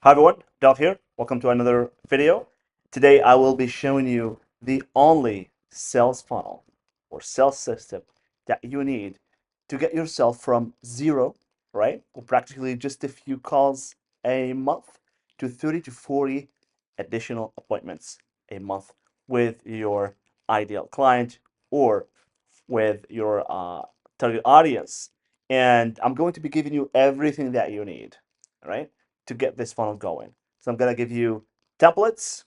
Hi everyone, Dov here. Welcome to another video. Today I will be showing you the only sales funnel or sales system that you need to get yourself from zero, right, or practically just a few calls a month to 30 to 40 additional appointments a month with your ideal client or with your target audience. And I'm going to be giving you everything that you need, right, to get this funnel going. So I'm going to give you templates,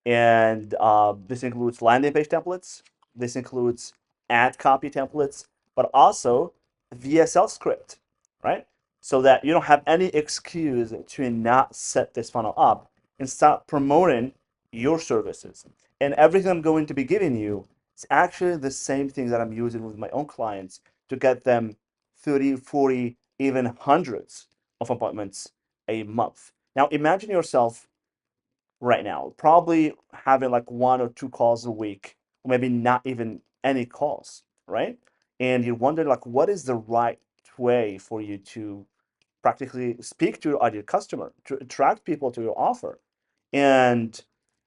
and this includes landing page templates. This includes ad copy templates, but also VSL script, right? So that you don't have any excuse to not set this funnel up and start promoting your services. And everything I'm going to be giving you is actually the same thing that I'm using with my own clients to get them 30, 40, even hundreds of appointments a month. Now imagine yourself right now, probably having like one or two calls a week, or maybe not even any calls, right? And you wonder like, what is the right way for you to practically speak to your ideal customer, to attract people to your offer? And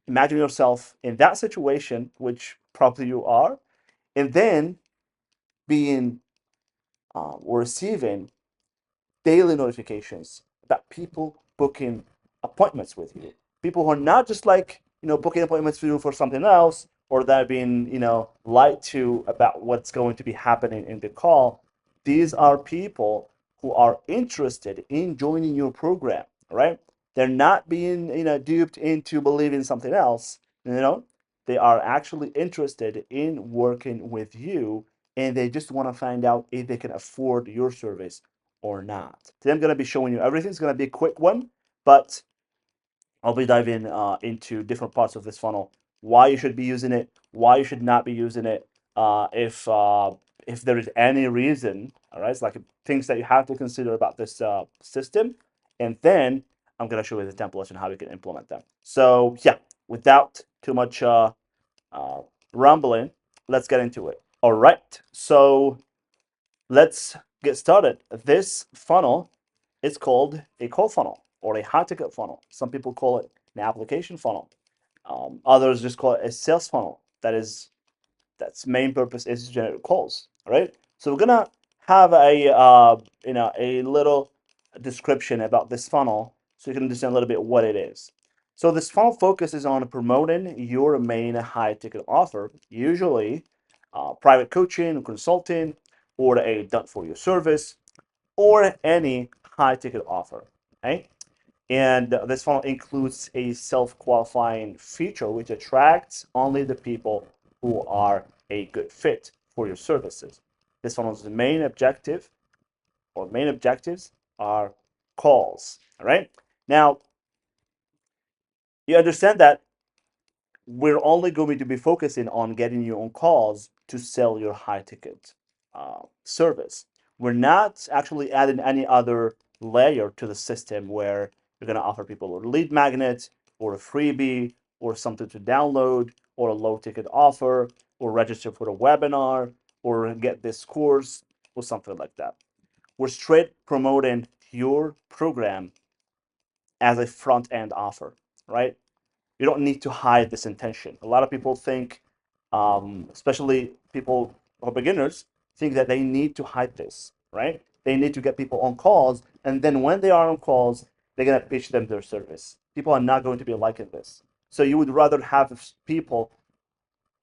imagine yourself in that situation, which probably you are, and then being or receiving daily notifications about people booking appointments with you. People who are not just like, booking appointments for you for something else, or that are being, lied to about what's going to be happening in the call. These are people who are interested in joining your program, right? They're not being, duped into believing something else, you know? They are actually interested in working with you, and they just want to find out if they can afford your service or not. Today I'm going to be showing you everything. It's going to be a quick one, but I'll be diving into different parts of this funnel, why you should be using it, why you should not be using it, if there is any reason. All right, it's like things that you have to consider about this system, and then I'm going to show you the templates and how you can implement them. So yeah, without too much uh, rambling, let's get into it. All right, so let's get started. This funnel is called a call funnel or a high ticket funnel. Some people call it an application funnel. Others just call it a sales funnel. That's main purpose is to generate calls, right? So we're gonna have a a little description about this funnel so you can understand a little bit what it is. So this funnel focuses on promoting your main high ticket offer, usually private coaching, consulting, or a done for you service, or any high ticket offer. Okay? And this funnel includes a self-qualifying feature which attracts only the people who are a good fit for your services. This funnel's main objective or main objectives are calls. All right. Now, you understand that we're only going to be focusing on getting you on calls to sell your high ticket service. We're not actually adding any other layer to the system where you're going to offer people a lead magnet or a freebie or something to download or a low ticket offer or register for a webinar or get this course or something like that. We're straight promoting your program as a front end offer, right? You don't need to hide this intention. A lot of people think, especially people who are beginners, think that they need to hide this, right? They need to get people on calls, and then when they are on calls, they're gonna pitch them their service. People are not going to be liking this. So you would rather have people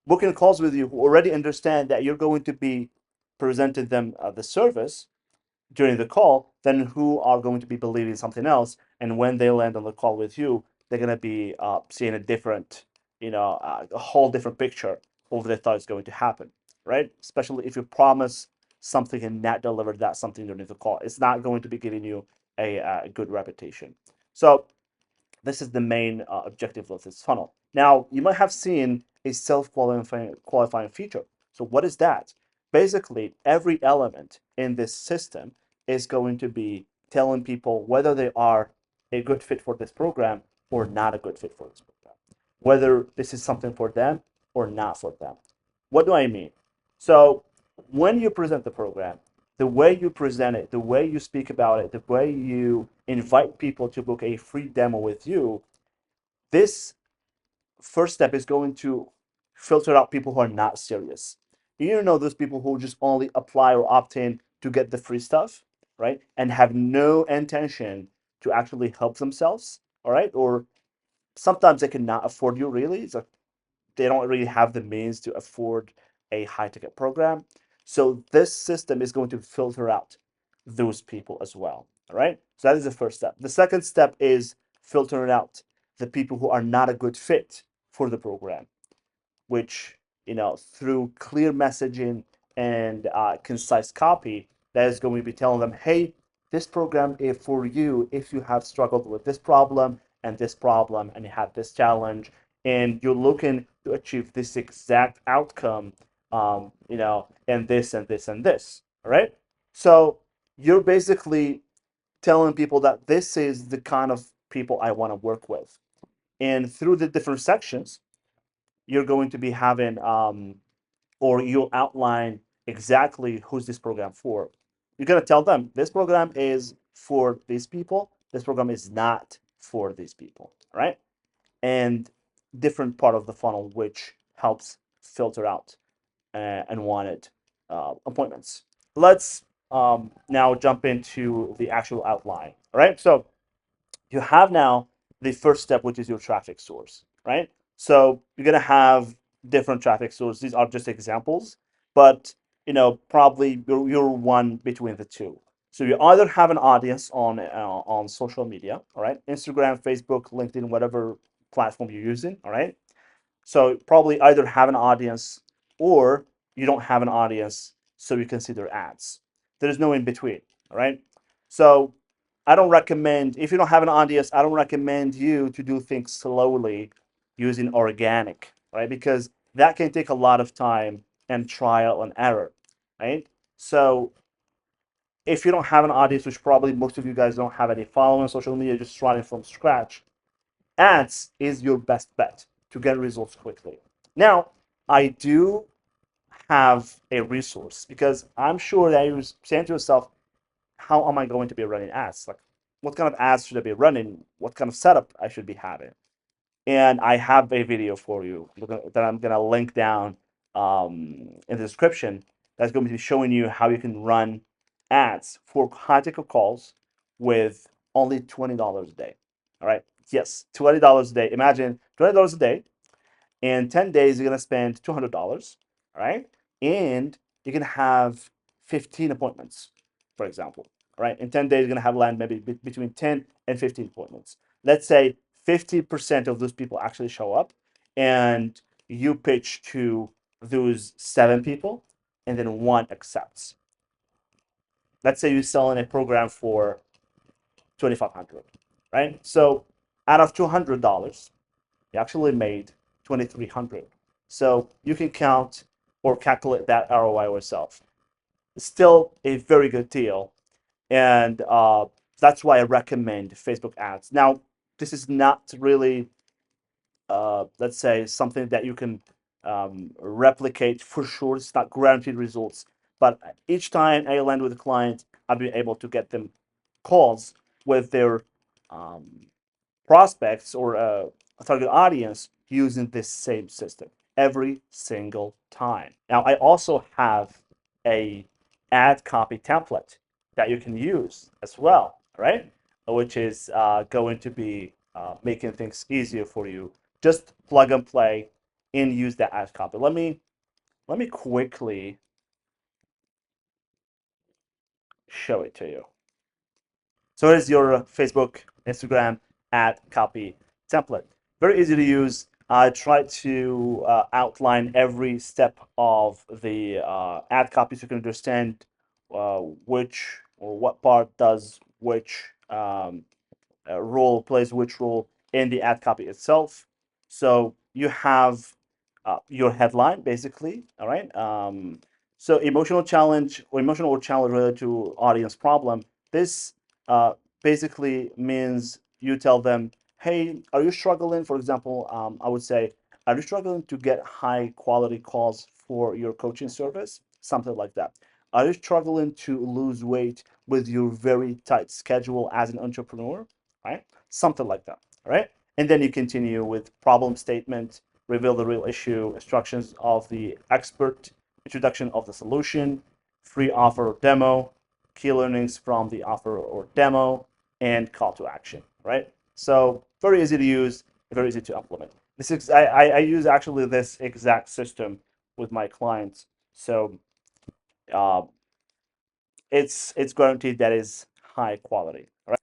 booking calls with you who already understand that you're going to be presenting them the service during the call than who are going to be believing something else. And when they land on the call with you, they're going to be seeing a different, a whole different picture of what they thought is going to happen, right? Especially if you promise something and not deliver that something during the call. It's not going to be giving you a good reputation. So this is the main objective of this funnel. Now, you might have seen a self-qualifying feature. So what is that? Basically, every element in this system is going to be telling people whether they are a good fit for this program or not a good fit for this program, whether this is something for them or not for them. What do I mean? So when you present the program, the way you present it, the way you speak about it, the way you invite people to book a free demo with you, this first step is going to filter out people who are not serious. You know those people who just only apply or opt in to get the free stuff, right? And have no intention to actually help themselves, all right? Or sometimes they cannot afford you really. So they don't really have the means to afford a high ticket program. So this system is going to filter out those people as well. All right. So that is the first step. The second step is filtering out the people who are not a good fit for the program, which, through clear messaging and concise copy, that is going to be telling them, hey, this program is for you if you have struggled with this problem and you have this challenge and you're looking to achieve this exact outcome, and this and this and this. All right. So you're basically telling people that this is the kind of people I want to work with. And through the different sections, you're going to be having or you'll outline exactly who's this program for. You're going to tell them this program is for these people, this program is not for these people, right? And different part of the funnel which helps filter out unwanted appointments. Let's now jump into the actual outline. All right, so you have now the first step, which is your traffic source, right? So you're gonna have different traffic sources. These are just examples, but probably you're one between the two. So you either have an audience on social media, all right, Instagram, Facebook, LinkedIn, whatever platform you're using, all right. So probably either have an audience or you don't have an audience, so you consider ads. There is no in between, all right? So I don't recommend, if you don't have an audience, I don't recommend you to do things slowly using organic, right? Because that can take a lot of time and trial and error, right? So if you don't have an audience, which probably most of you guys don't have any following on social media, just starting from scratch, ads is your best bet to get results quickly. Now, I do have a resource because I'm sure that you're saying to yourself, how am I going to be running ads? Like, what kind of ads should I be running? What kind of setup I should be having? And I have a video for you that I'm going to link down in the description that's going to be showing you how you can run ads for high ticket calls with only $20 a day. All right. Yes, $20 a day. Imagine $20 a day. In 10 days, you're going to spend $200. All right. And you can have 15 appointments, for example. All right. In 10 days, you're going to have land maybe between 10 and 15 appointments. Let's say 50% of those people actually show up and you pitch to those 7 people and then one accepts. Let's say you're selling a program for 2,500, right? So out of $200, you actually made 2,300. So you can count or calculate that ROI yourself. It's still a very good deal, and that's why I recommend Facebook ads. Now, this is not really, let's say, something that you can replicate for sure. It's not guaranteed results, but each time I land with a client, I've been able to get them calls with their um, prospects or a target audience using this same system every single time. Now, I also have a ad copy template that you can use as well, right? Which is going to be making things easier for you. Just plug and play and use that ad copy. Let me quickly show it to you. So here's your Facebook, Instagram ad copy template. Very easy to use. I try to outline every step of the ad copy so you can understand which or what part does which role, plays which role in the ad copy itself. So you have your headline basically, all right? So emotional challenge or emotional or challenge related to audience problem. This basically means you tell them, hey, are you struggling? For example, I would say, are you struggling to get high quality calls for your coaching service? Something like that. Are you struggling to lose weight with your very tight schedule as an entrepreneur? Right? Something like that. All right. And then you continue with problem statement, reveal the real issue, instructions of the expert, introduction of the solution, free offer or demo, key learnings from the offer or demo, and call to action. Right? So very easy to use, very easy to implement. This is I use actually this exact system with my clients. So uh, it's guaranteed that is high quality. All right.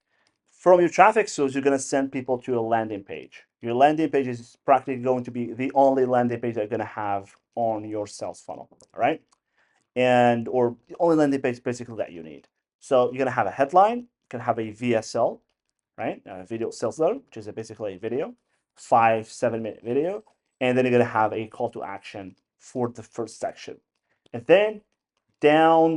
From your traffic source, you're going to send people to a landing page. Your landing page is practically going to be the only landing page that you're going to have on your sales funnel. All right. And or the only landing page basically that you need. So you're going to have a headline, you can have a VSL, right? A video sales letter, which is basically a video, 5-7 minute video. And then you're going to have a call to action for the first section. And then down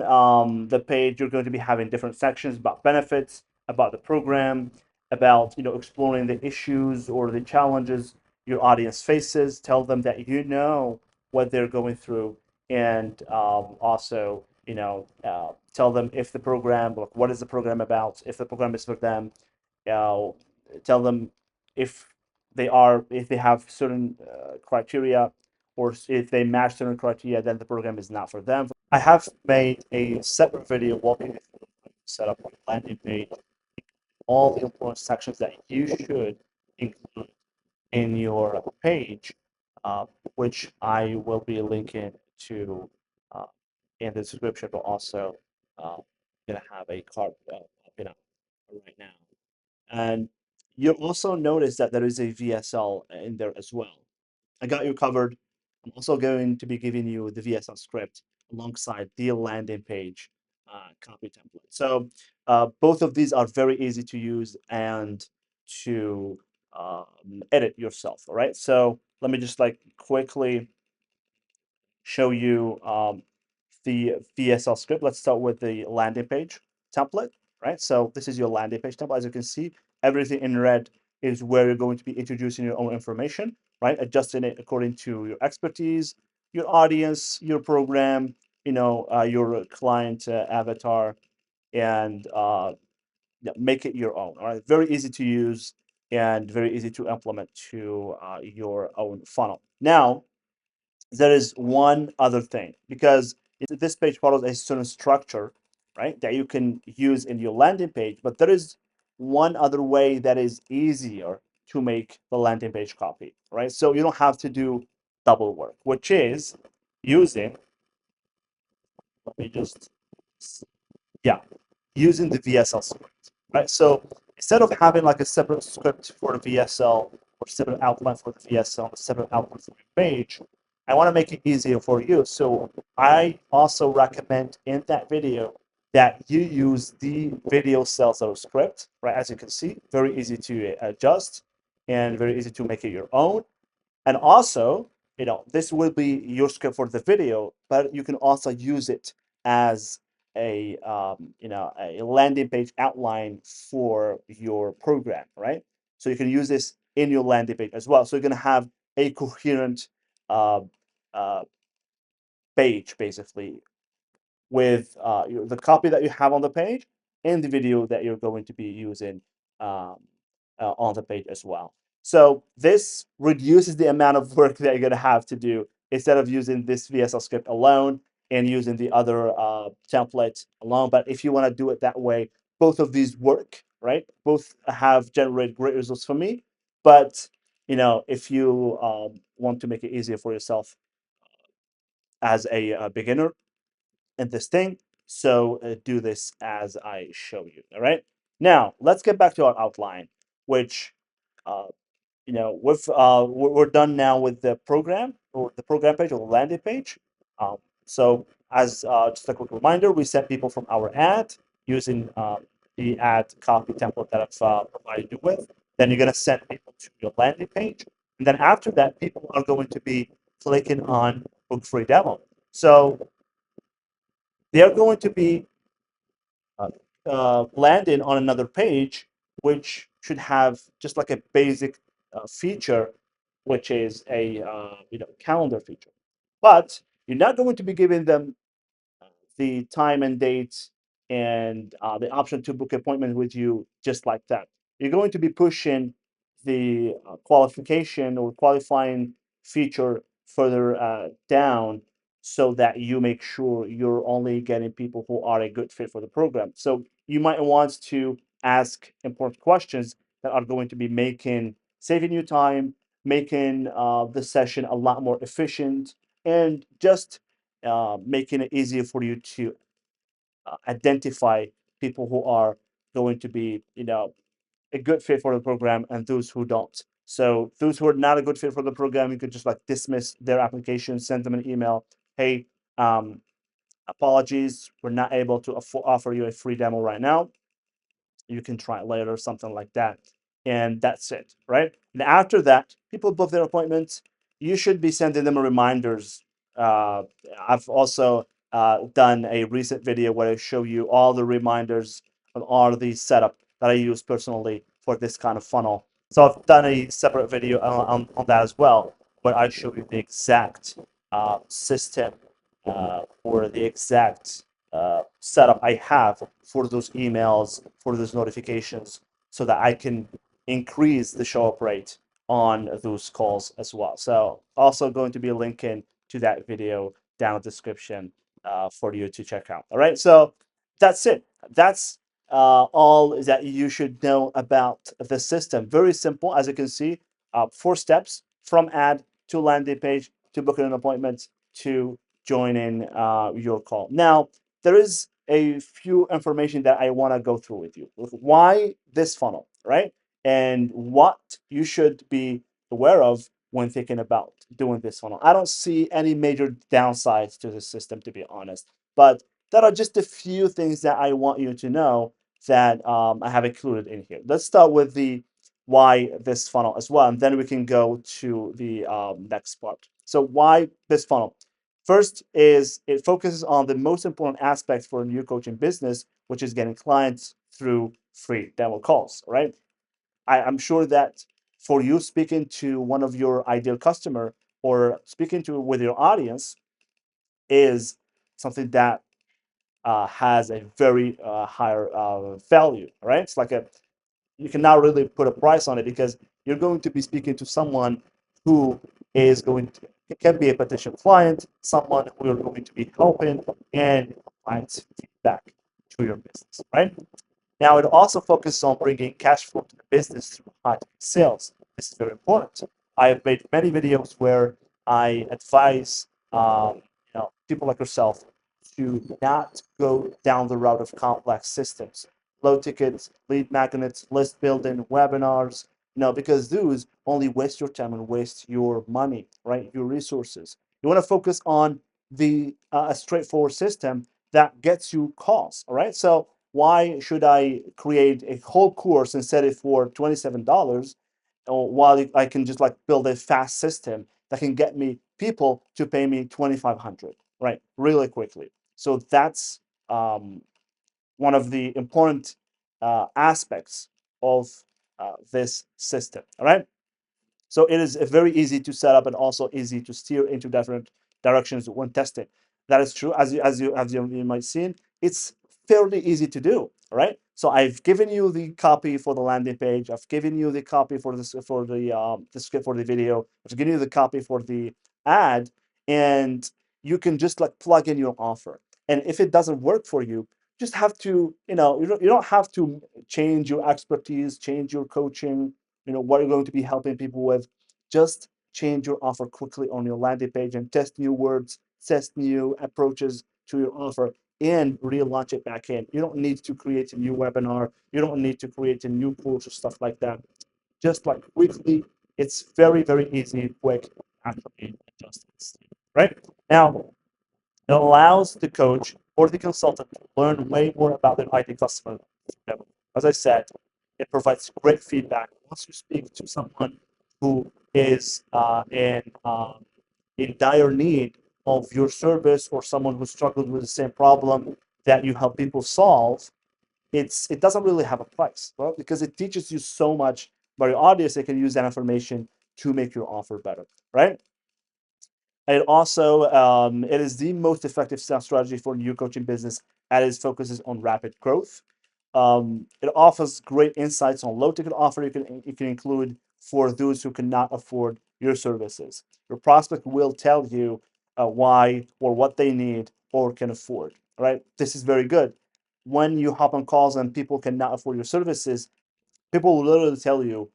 the page, you're going to be having different sections about benefits, about the program, about exploring the issues or the challenges your audience faces. Tell them that you know what they're going through, and also tell them if the program, like what is the program about, if the program is for them. Uh, Tell them if if they have certain criteria, or if they match certain criteria, then the program is not for them. I have made a separate video walking you through how to set up a landing page, all the important sections that you should include in your page, uh, which I will be linking to uh, in the description, but also gonna have a card popping up right now. And you'll also notice that there is a VSL in there as well. I got you covered. I'm also going to be giving you the VSL script alongside the landing page copy template. So both of these are very easy to use and to edit yourself. All right. So let me just like quickly show you the VSL script. Let's start with the landing page template, right? So this is your landing page template. As you can see, everything in red is where you're going to be introducing your own information, right? Adjusting it according to your expertise, your audience, your program, your client avatar, and yeah, make it your own. All right, very easy to use and very easy to implement to your own funnel. Now, there is one other thing, because this page follows a certain structure, right, that you can use in your landing page, but there is one other way that is easier to make the landing page copy, right? So you don't have to do double work, which is using, let me just, yeah, using the VSL script, right? So instead of having like a separate script for the VSL or separate outline for the VSL, a separate outline for your page, I want to make it easier for you. So I also recommend in that video that you use the video sales script, right? As you can see, very easy to adjust and very easy to make it your own. And also, this will be your script for the video, but you can also use it as a landing page outline for your program, right? So you can use this in your landing page as well. So you're going to have a coherent uh, uh, page, basically, with the copy that you have on the page and the video that you're going to be using um, on the page as well. So this reduces the amount of work that you're going to have to do instead of using this VSL script alone and using the other template alone. But if you want to do it that way, both of these work, right? Both have generated great results for me. But if you want to make it easier for yourself as a beginner, in this thing. So do this as I show you. All right. Now let's get back to our outline, which uh, we're done now with the program or the program page or the landing page. So as just a quick reminder, we sent people from our ad using the ad copy template that I've provided you with. Then you're going to send people to your landing page, and then after that, people are going to be clicking on book free demo. So they are going to be uh, landing on another page, which should have just like a basic feature, which is a calendar feature. But you're not going to be giving them the time and date and the option to book appointment with you just like that. You're going to be pushing the qualification or qualifying feature further down so that you make sure you're only getting people who are a good fit for the program. So you might want to ask important questions that are going to be saving you time, making the session a lot more efficient, and just making it easier for you to identify people who are going to be, a good fit for the program and those who don't. So those who are not a good fit for the program, you could just like dismiss their application, send them an email. Hey, apologies, we're not able to offer you a free demo right now. You can try it later, something like that. And that's it, right? And after that, people book their appointments. You should be sending them reminders. Uh, I've also done a recent video where I show you all the reminders and all the setup that I use personally for this kind of funnel. So I've done a separate video on that as well, where I show you the exact system or the exact setup I have for those emails, for those notifications, so that I can increase the show up rate on those calls as well. So also going to be linking to that video down in the description for you to check out. All right, so that's it. That's all that you should know about the system. Very simple, as you can see, 4 steps from ad to landing page to booking an appointment to joining your call. Now, there is a few information that I want to go through with you. Why this funnel, right? And what you should be aware of when thinking about doing this funnel. I don't see any major downsides to the system, to be honest, but there are just a few things that I want you to know that I have included in here. Let's start with the why this funnel as well, and then we can go to the next part. So why this funnel? First is it focuses on the most important aspect for a new coaching business, which is getting clients through free demo calls, right? I'm sure that for you speaking to one of your ideal customer or speaking to with your audience is something that has a very higher value, right? It's like you cannot really put a price on it because you're going to be speaking to someone who is going to it can be a potential client, someone who you're going to be helping, and clients feedback to your business, right? Now, it also focuses on bringing cash flow to the business through high sales. This is very important. I have made many videos where I advise people like yourself to not go down the route of complex systems, low tickets, lead magnets, list building, webinars, because those only waste your time and waste your money, right? Your resources. You want to focus on the a straightforward system that gets you calls, all right? So why should I create a whole course and set it for $27 while I can just like build a fast system that can get me people to pay me 2,500, right? Really quickly. So that's one of the important aspects of this system, all right? So it is very easy to set up and also easy to steer into different directions when testing. That is true. As you might see, it's fairly easy to do. Right. So I've given you the copy for the landing page. I've given you the copy for this for the script for the video. I've given you the copy for the ad, and you can just like plug in your offer. And if it doesn't work for you, just have to you don't have to change your expertise, change your coaching, what you're going to be helping people with. Just change your offer quickly on your landing page and test new words, test new approaches to your offer, and relaunch it back in. You don't need to create a new webinar. You don't need to create a new course or stuff like that. Just like quickly, it's very, very easy, quick, actually adjust this. Right? Now, it allows the coach or the consultant to learn way more about their ideal customer. As I said, it provides great feedback. Once you speak to someone who is in dire need of your service or someone who struggled with the same problem that you help people solve, it doesn't really have a price, well, because it teaches you so much about your audience. They can use that information to make your offer better, right? It also it is the most effective sales strategy for new coaching business as it focuses on rapid growth. It offers great insights on low ticket offer you can include for those who cannot afford your services. Your prospect will tell you why or what they need or can afford. Right? This is very good. When you hop on calls and people cannot afford your services, people will literally tell you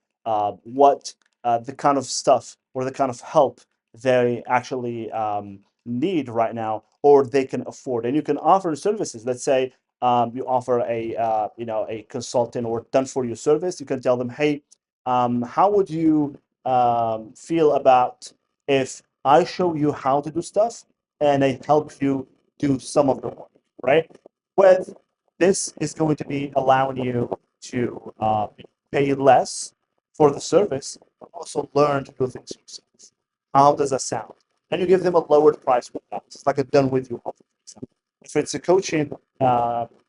what the kind of stuff or the kind of help they actually need right now or they can afford, and you can offer services. Let's say you offer a a consultant or done for you service. You can tell them, hey, how would you feel about if I show you how to do stuff and I help you do some of the work, right? With this is going to be allowing you to pay less for the service, but also learn to do things yourself. How does that sound? And you give them a lowered price with that. It's like a done with you offer, for example. If it's a coaching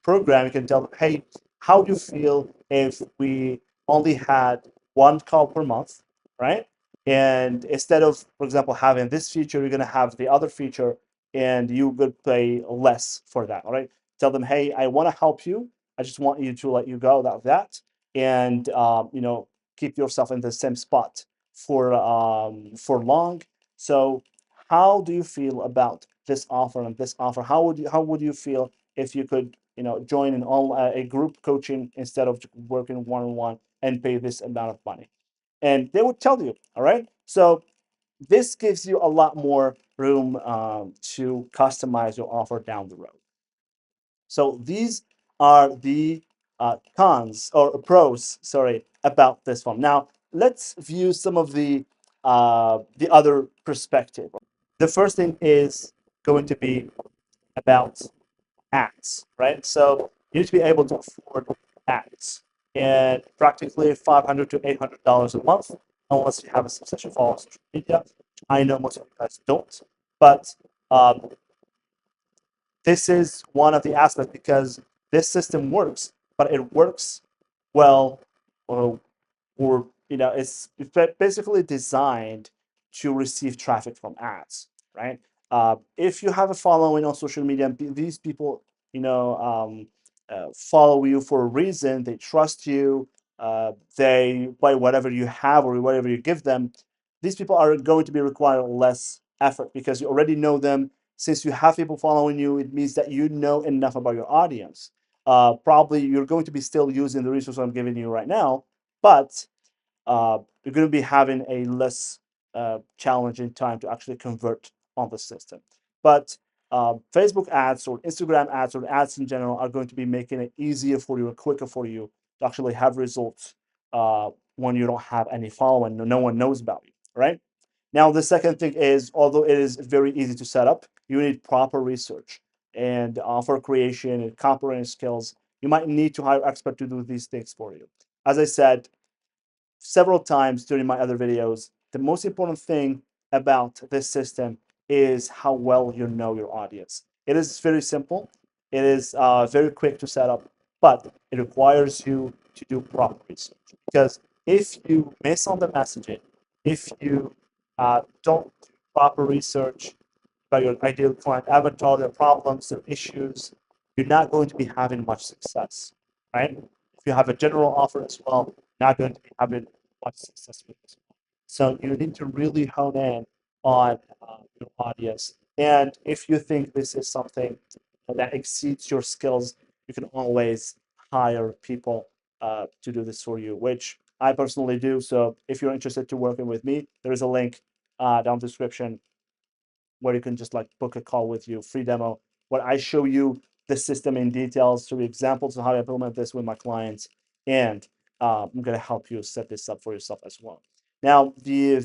program, you can tell them, hey, how do you feel if we only had one call per month, right? And instead of, for example, having this feature, you're going to have the other feature and you would pay less for that, all right? Tell them, hey, I want to help you. I just want you to let you go without that and keep yourself in the same spot for long. So how do you feel about this offer and this offer? How would you feel if you could join in all a group coaching instead of working one on one and pay this amount of money? And they would tell you, all right. So this gives you a lot more room to customize your offer down the road. So these are the cons or pros, sorry, about this one. Now let's view some of the other perspective. The first thing is going to be about ads, right? So you need to be able to afford ads, and practically $500 to $800 a month, unless you have a substantial following on social media. I know most of you guys don't, but um, this is one of the aspects because this system works, but it works well, or, it's basically designed to receive traffic from ads, right? If you have a following on social media, and these people, follow you for a reason, they trust you, they buy whatever you have or whatever you give them. These people are going to be requiring less effort because you already know them. Since you have people following you, it means that you know enough about your audience. Probably you're going to be still using the resource I'm giving you right now, but you're going to be having a less challenging time to actually convert on the system. But Facebook ads or Instagram ads or ads in general are going to be making it easier for you and quicker for you to actually have results when you don't have any following, no one knows about you, right? Now, the second thing is, although it is very easy to set up, you need proper research and for creation and comprehension skills. You might need to hire expert to do these things for you. As I said, several times during my other videos, the most important thing about this system is how well you know your audience. It is very simple. It is very quick to set up, but it requires you to do proper research. Because if you miss on the messaging, if you don't do proper research about your ideal client avatar, their problems, their issues, you're not going to be having much success, right? If you have a general offer as well, not going to be having much success with this. So you need to really hone in on your audience. And if you think this is something that exceeds your skills, you can always hire people to do this for you, which I personally do. So if you're interested to working with me, there is a link down the description where you can just like book a call with you, free demo, where I show you the system in details, show you examples of how I implement this with my clients, and I'm gonna help you set this up for yourself as well. Now, the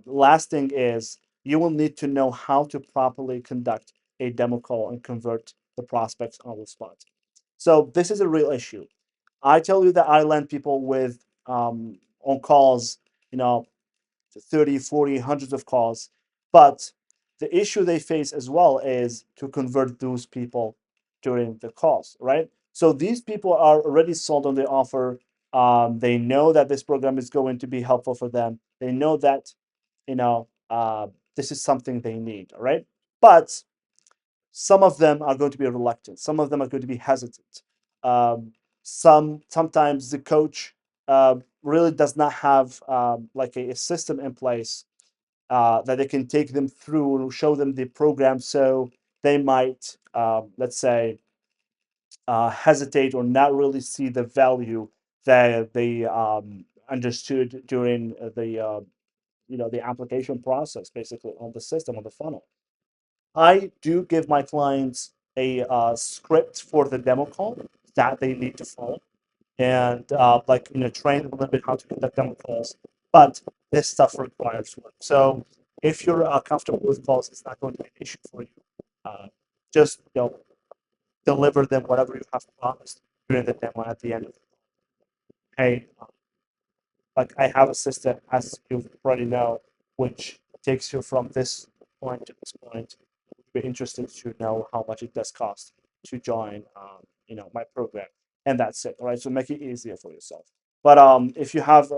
last thing is you will need to know how to properly conduct a demo call and convert the prospects on the spot. So this is a real issue. I tell you that I land people with on calls, you know, 30, 40, hundreds of calls. But the issue they face as well is to convert those people during the calls, right? So these people are already sold on the offer. They know that this program is going to be helpful for them. They know that, you know, this is something they need, all right? But some of them are going to be reluctant. Some of them are going to be hesitant. Um, sometimes the coach really does not have like a system in place that they can take them through and show them the program. So they might, let's say, hesitate or not really see the value that they understood during the application process, basically on the system, on the funnel. I do give my clients a script for the demo call that they need to follow, and train them a little bit how to conduct demo calls. But this stuff requires work. So if you're comfortable with calls, it's not going to be an issue for you. Just deliver them whatever you have promised during the demo at the end of it. Hey, like I have a system, as you already know, which takes you from this point to this point. Be interested to know how much it does cost to join, my program, and that's it. All right, so make it easier for yourself. But if you have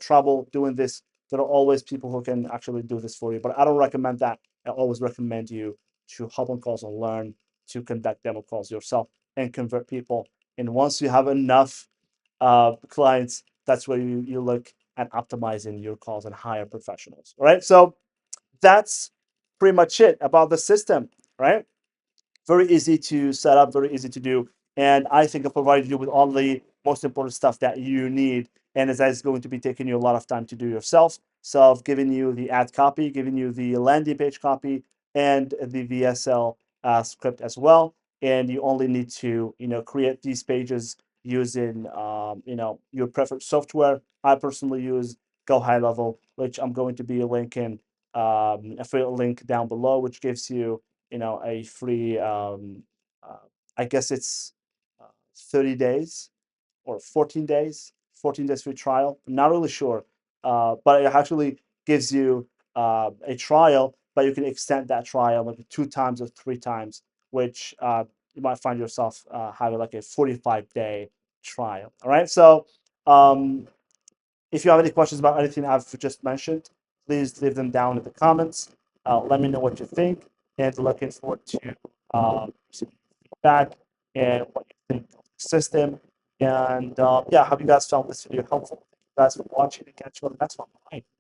trouble doing this, there are always people who can actually do this for you. But I don't recommend that. I always recommend you to hop on calls and learn to conduct demo calls yourself and convert people. And once you have enough clients, that's where you look at optimizing your calls and hire professionals. All right, so that's pretty much it about the system, right? Very easy to set up, very easy to do. And I think I provided you with all the most important stuff that you need. And as that is going to be taking you a lot of time to do yourself. So I've given you the ad copy, given you the landing page copy, and the VSL script as well. And you only need to, create these pages using, your preferred software. I personally use Go High Level, which I'm going to be linking a free link down below, which gives you a free uh, I guess it's 30 days or 14 days free trial. I'm not really sure, but it actually gives you a trial, but you can extend that trial maybe 2 times or 3 times, which you might find yourself having like a 45-day trial. All right, so um, if you have any questions about anything I've just mentioned, please leave them down in the comments. Let me know what you think, and looking forward to receiving feedback and what you think of the system. And yeah, I hope you guys found this video helpful. Thank you guys for watching, and catch you on the next one. Bye.